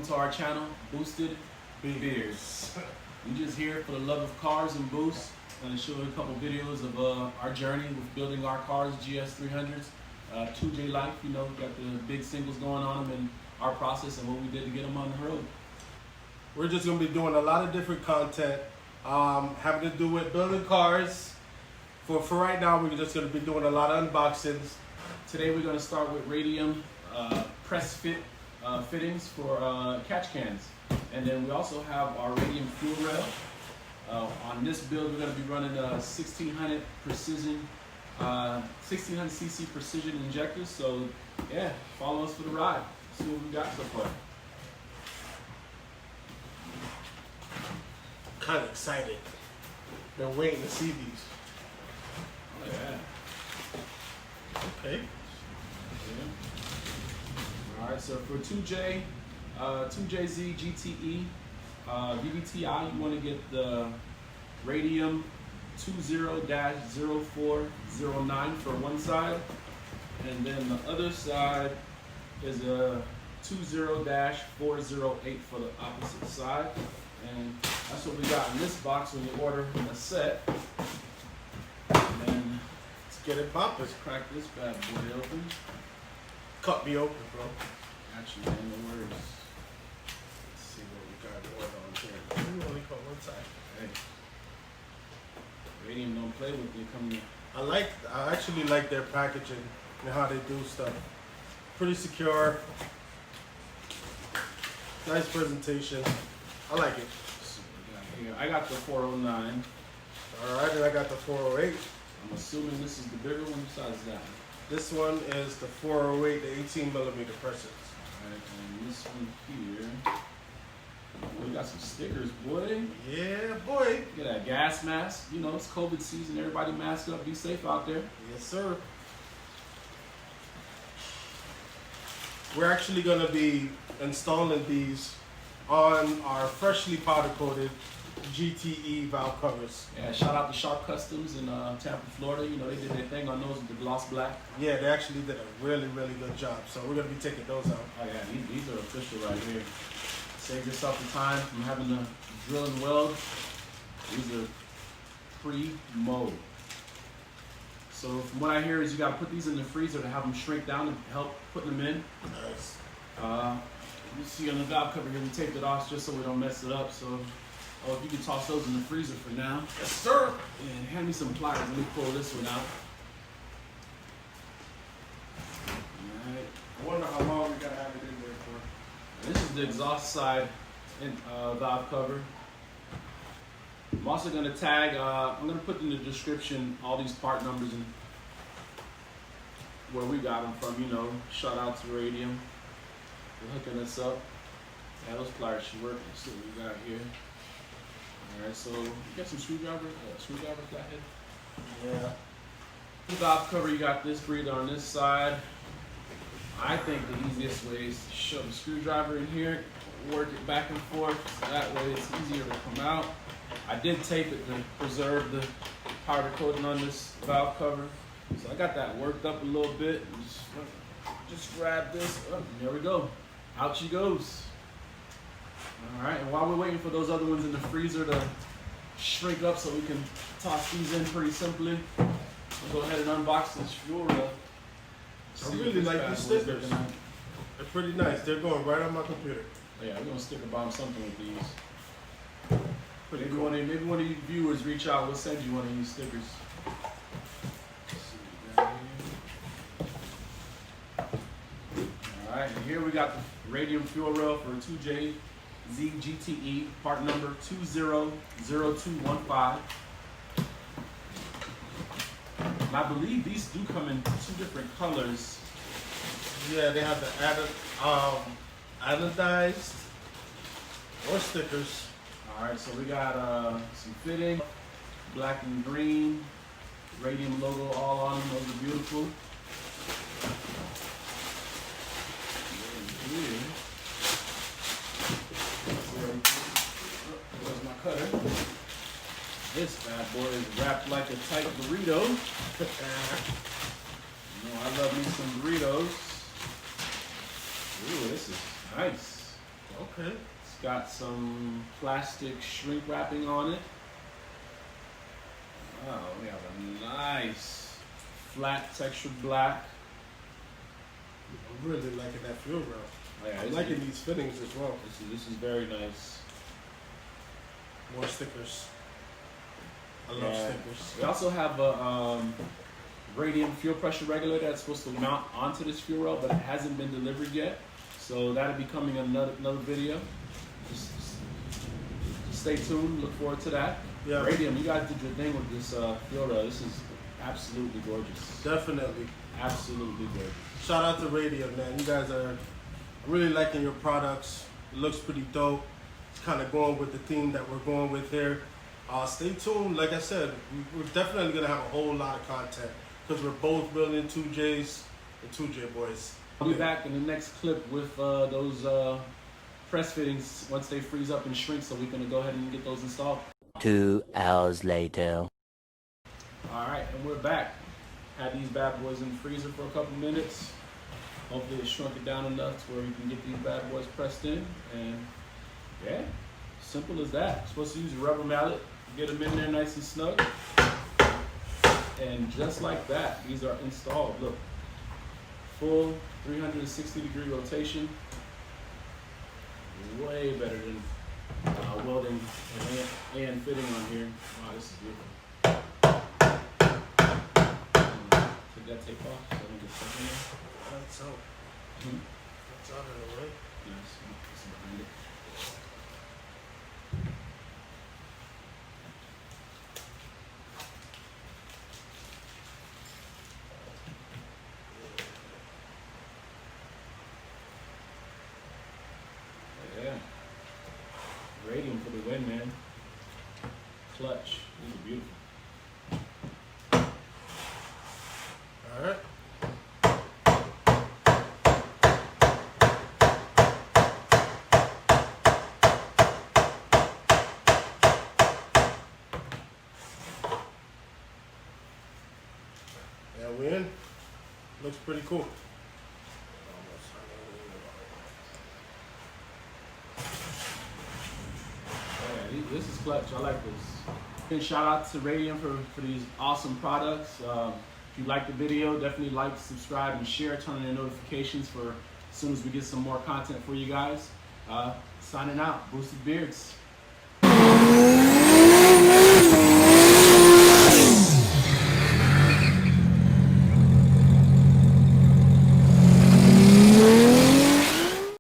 welcome to our channel, Boosted Beers. We just here for the love of cars and boosts. Going to show you a couple videos of our journey with building our cars, GS300s. 2J Life, you know, got the big singles going on them and our process and what we did to get them on the road. We're just going to be doing a lot of different content having to do with building cars. For right now, we're just going to be doing a lot of unboxings. Today we're going to start with Radium press fit fittings for catch cans. And then we also have our Radium fuel rail. On this build, we're going to be running a 1600 precision, 1600cc precision injectors. So yeah, follow us for the ride. See what we got so far. Kind of excited. Been waiting to see these. Oh yeah. Okay. All right, so for 2JZ GTE VVTI, you want to get the Radium 20-0409 for one side, and then the other side is a 20-408 for the opposite side. And that's what we got in this box when you order a set. And then Let's get it popping. let's crack this bad boy open. Cut me open, bro. Actually, in the words. Let's see what we got going on here. We only cut one side. Hey, Radium don't play with you. Come here. I actually like their packaging and how they do stuff. Pretty secure. Nice presentation. I like it. So we got here. I got the 409. All right, and I got the 408. I'm assuming this is the bigger one. Besides that, This one is the 408, the 18 millimeter presses. alright, and this one here. We got some stickers, boy. Yeah, boy. Get that gas mask. You know, it's COVID season. Everybody mask up. Be safe out there. Yes, sir. We're actually going to be installing these on our freshly powder coated GTE valve covers. Yeah, shout out to Sharp Customs in Tampa, Florida. You know, they did their thing on those with the gloss black. Yeah, they actually did a really, really good job. So we're going to be taking those out. Oh yeah, these are official right here. Save yourself the time from having to drill and weld. These are pre-mode. So from what I hear is you got to put these in the freezer to have them shrink down and help putting them in. Nice. You see on the valve cover here, we taped it off just so we don't mess it up. So, if you can toss those in the freezer for now. Yes, sir. And hand me some pliers. Let me pull this one out. Alright. I wonder how long we got to have it in there for. This is the exhaust side valve cover. I'm also going to tag, I'm going to put in the description all these part numbers and where we got them from. You know, shout out to Radium for hooking us up. Yeah, those pliers should work. Let's see what we got here. Alright, so you got some screwdriver flathead. Yeah. The valve cover, you got this breather on this side. I think the easiest way is to shove a screwdriver in here, work it back and forth, so that way it's easier to come out. I did tape it to preserve the powder coating on this valve cover. So I got that worked up a little bit. And just grab this, and there we go. Out she goes. All right, and while we're waiting for those other ones in the freezer to shrink up so we can toss these in pretty simply, we'll go ahead and unbox this fuel rail. I really like these stickers. They're pretty nice. They're going right on my computer. Oh, yeah, we're gonna sticker bomb something with these. Maybe one of you viewers reach out. We'll send you one of these stickers. All right, and here we got the Radium fuel rail for 2JZ GTE, part number 200215. And I believe these do come in two different colors. Yeah, they have the anodized or stickers. All right, so we got some fitting, black and green, Radium logo all on them. Those are beautiful. There's my cutter. This bad boy is wrapped like a tight burrito. You know, I love me some burritos. Ooh, this is nice. Okay. It's got some plastic shrink wrapping on it. Oh, we have a nice flat textured black. I'm really liking that feel, bro. Oh, yeah, I'm liking these fittings as well. This is very nice. More stickers. I love stickers. We also have a Radium fuel pressure regulator that's supposed to mount onto this fuel rail, but it hasn't been delivered yet. So that'll be coming in another video. Just stay tuned. Look forward to that. Yeah. Radium, you guys did your thing with this fuel rail. This is absolutely gorgeous. Definitely. Absolutely gorgeous. Shout out to Radium, man. You guys are really liking your products. It looks pretty dope. It's kind of going with the theme that we're going with here. Stay tuned. Like I said, we're definitely going to have a whole lot of content because we're both building 2Js and 2J boys. I'll be back in the next clip with those press fittings once they freeze up and shrink, so we're going to go ahead and get those installed. 2 hours later. All right, and we're back. Had these bad boys in the freezer for a couple minutes. Hopefully it shrunk it down enough to where you can get these bad boys pressed in. And yeah, simple as that. Supposed to use a rubber mallet, get them in there nice and snug. And just like that, these are installed. Look, full 360-degree rotation. Way better than welding and fitting on here. Wow, this is beautiful. Take that tape off so I don't get stuck in there. That's out. That's out of the way. Yes, it's behind it. Yeah. Radium for the win, man. Clutch. These are beautiful. All right. Yeah, we in. Looks pretty cool. Yeah, this is clutch. I like this. Big shout out to Radium for these awesome products. If you like the video, definitely like, subscribe, and share. Turn on your notifications for as soon as we get some more content for you guys. Signing out. Boosted Beards.